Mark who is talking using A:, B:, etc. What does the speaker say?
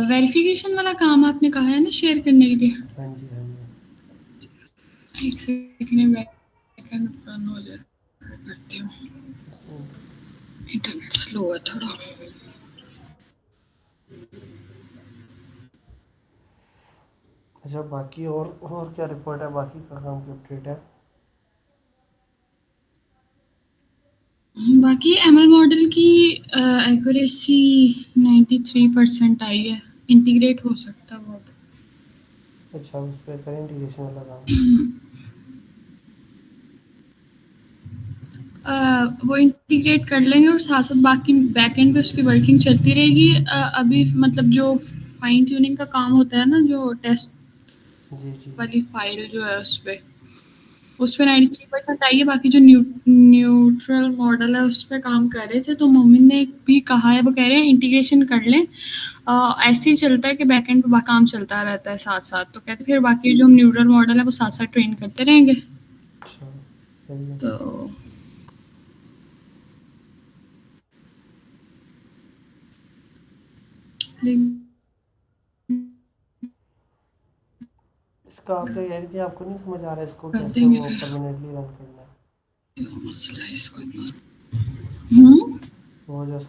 A: Verification वाला काम आपने कहा है ना शेयर करने के लिए।
B: हाँ जी, हाँ जी।
A: एक सेकंड बैकएंड रन हो जाए करती हूँ। इंटरनेट स्लो है थोड़ा।
B: अच्छा, बाकी और क्या रिपोर्ट है, बाकी का काम की अपडेट है?
A: बाकी एमएल मॉडल की एक्यूरेसी 93% आई है। इंटीग्रेट हो सकता है बहुत।
B: अच्छा, उस पर करें इंटीग्रेशन वाला काम।
A: वो इंटीग्रेट कर लेंगे और साथ साथ बाकी बैकएंड पे उसकी वर्किंग चलती रहेगी। अभी मतलब जो फाइन ट्यूनिंग का काम होता है ना, जो टेस्ट
B: जी जी।
A: वाली फाइल जो है उस पे 93% आई है। बाकी जो न्यूट्रल मॉडल है उस पे काम कर रहे थे, तो मम्मी ने भी कहा है, वो कह रहे हैं इंटीग्रेशन कर लें। ऐसे ही चलता है कि बैकएंड पे काम चलता रहता है साथ साथ, तो कहते फिर बाकी जो न्यूट्रल मॉडल है वो साथ साथ ट्रेन करते रहेंगे।
B: अच्छा, सही है।
A: तो
B: इसका आप तो यार कि आपको नहीं समझ आ रहा है इसको
A: कर
B: कैसे
A: देंगे
B: वो
A: फिर।
B: परमानेंटली रन करना है?
A: मसला है इसको। हम्म।
B: वो जो